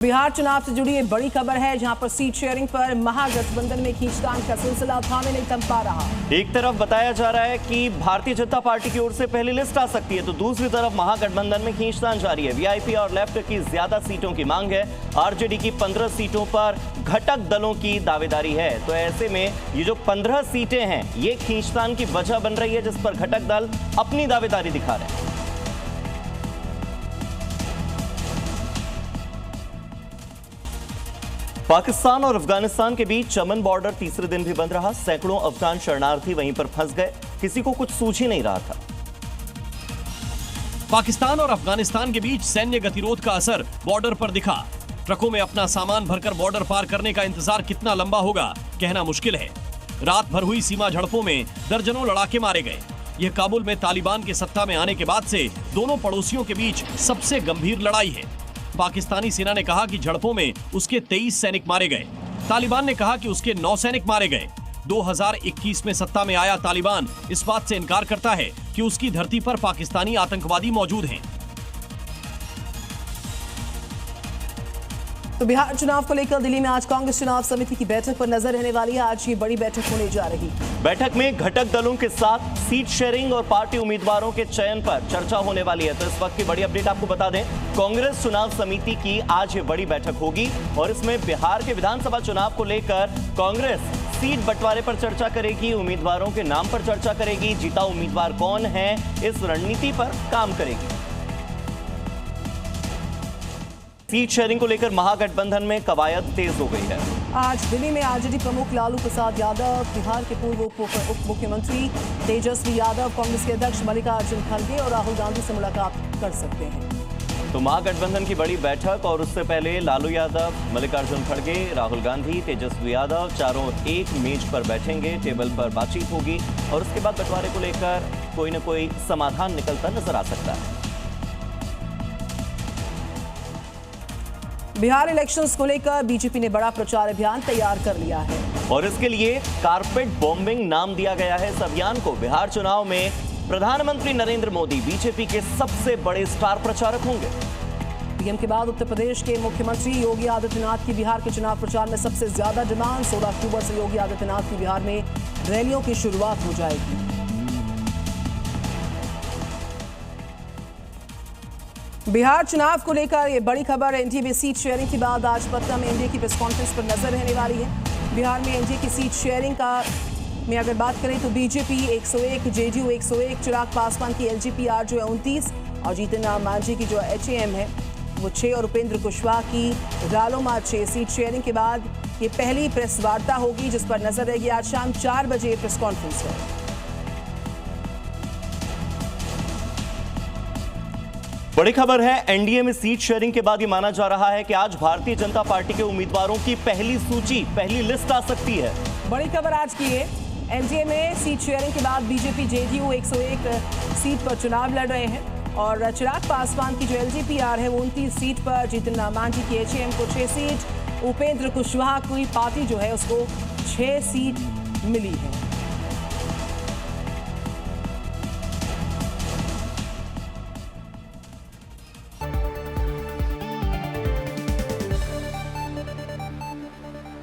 बिहार चुनाव से जुड़ी एक बड़ी खबर है, जहां पर सीट शेयरिंग पर महागठबंधन में खींचतान का सिलसिला थामे नहीं थम पा रहा। एक तरफ बताया जा रहा है कि भारतीय जनता पार्टी की ओर से पहली लिस्ट आ सकती है, तो दूसरी तरफ महागठबंधन में खींचतान जारी है। वीआईपी और लेफ्ट की ज्यादा सीटों की मांग है। आरजेडी की 15 सीटों पर घटक दलों की दावेदारी है। तो ऐसे में ये जो 15 सीटें हैं, ये खींचतान की वजह बन रही है, जिस पर घटक दल अपनी दावेदारी दिखा रहे हैं। पाकिस्तान और अफगानिस्तान के बीच चमन बॉर्डर तीसरे दिन भी बंद रहा। सैकड़ों अफगान शरणार्थी वहीं पर फंस गए। किसी को कुछ सूझ ही नहीं रहा था। पाकिस्तान और अफगानिस्तान के बीच सैन्य गतिरोध का असर बॉर्डर पर दिखा। ट्रकों में अपना सामान भरकर बॉर्डर पार करने का इंतजार कितना लंबा होगा, कहना मुश्किल है। रात भर हुई सीमा झड़पों में दर्जनों लड़ाके मारे गए। यह काबुल में तालिबान के सत्ता में आने के बाद से दोनों पड़ोसियों के बीच सबसे गंभीर लड़ाई है। पाकिस्तानी सेना ने कहा कि झड़पों में उसके 23 सैनिक मारे गए। तालिबान ने कहा कि उसके 9 सैनिक मारे गए। 2021 में सत्ता में आया तालिबान इस बात से इनकार करता है कि उसकी धरती पर पाकिस्तानी आतंकवादी मौजूद हैं। तो बिहार चुनाव को लेकर दिल्ली में आज कांग्रेस चुनाव समिति की बैठक पर नजर रहने वाली है। आज ये बड़ी बैठक होने जा रही। बैठक में घटक दलों के साथ सीट शेयरिंग और पार्टी उम्मीदवारों के चयन पर चर्चा होने वाली है। तो इस वक्त की बड़ी अपडेट आपको बता दें, कांग्रेस चुनाव समिति की आज ये बड़ी बैठक होगी और इसमें बिहार के विधानसभा चुनाव को लेकर कांग्रेस सीट बंटवारे पर चर्चा करेगी, उम्मीदवारों के नाम पर चर्चा करेगी, जीता उम्मीदवार कौन है, इस रणनीति पर काम करेगी। सीट शेयरिंग को लेकर महागठबंधन में कवायद तेज हो गई है। आज दिल्ली में आरजेडी प्रमुख लालू प्रसाद यादव, बिहार के पूर्व उप मुख्यमंत्री तेजस्वी यादव, कांग्रेस के अध्यक्ष मल्लिकार्जुन खड़गे और राहुल गांधी से मुलाकात कर सकते हैं। तो महागठबंधन की बड़ी बैठक और उससे पहले लालू यादव, मल्लिकार्जुन खड़गे, राहुल गांधी, तेजस्वी यादव चारों एक मेज पर बैठेंगे। टेबल पर बातचीत होगी और उसके बाद बंटवारे को लेकर कोई न कोई समाधान निकलता नजर आ सकता है। बिहार इलेक्शंस को लेकर बीजेपी ने बड़ा प्रचार अभियान तैयार कर लिया है और इसके लिए कारपेट बॉम्बिंग नाम दिया गया है इस अभियान को। बिहार चुनाव में प्रधानमंत्री नरेंद्र मोदी बीजेपी के सबसे बड़े स्टार प्रचारक होंगे। पीएम के बाद उत्तर प्रदेश के मुख्यमंत्री योगी आदित्यनाथ की बिहार के चुनाव प्रचार में सबसे ज्यादा डिमांड। 16 अक्टूबर से योगी आदित्यनाथ की बिहार में रैलियों की शुरुआत हो जाएगी। बिहार चुनाव को लेकर ये बड़ी खबर। एनडीए में सीट शेयरिंग के बाद आज पटना में एनडीए की प्रेस कॉन्फ्रेंस पर नजर रहने वाली है। बिहार में एनडीए की सीट शेयरिंग का में अगर बात करें तो बीजेपी 101, जेडीयू 101, चिराग पासवान की एलजेपीआर जो है 29 और जीतन राम मांझी की जो एचएएम है वो 6 और उपेंद्र कुशवाहा की रालोमा 6। सीट शेयरिंग के बाद ये पहली प्रेस वार्ता होगी, जिस पर नजर रहेगी। आज शाम 4 बजे प्रेस कॉन्फ्रेंस है। बड़ी खबर है, एनडीए में सीट शेयरिंग के बाद ये माना जा रहा है कि आज भारतीय जनता पार्टी के उम्मीदवारों की पहली सूची, पहली लिस्ट आ सकती है। बड़ी खबर आज की है। एनडीए में सीट शेयरिंग के बाद बीजेपी जेडीयू 101 सीट पर चुनाव लड़ रहे हैं और चिराग पासवान की जो एलजेपीआर है वो 29 सीट पर, जीतन राम मांझी की एचएएम को 6 सीट, उपेंद्र कुशवाहा की पार्टी जो है उसको 6 सीट मिली है।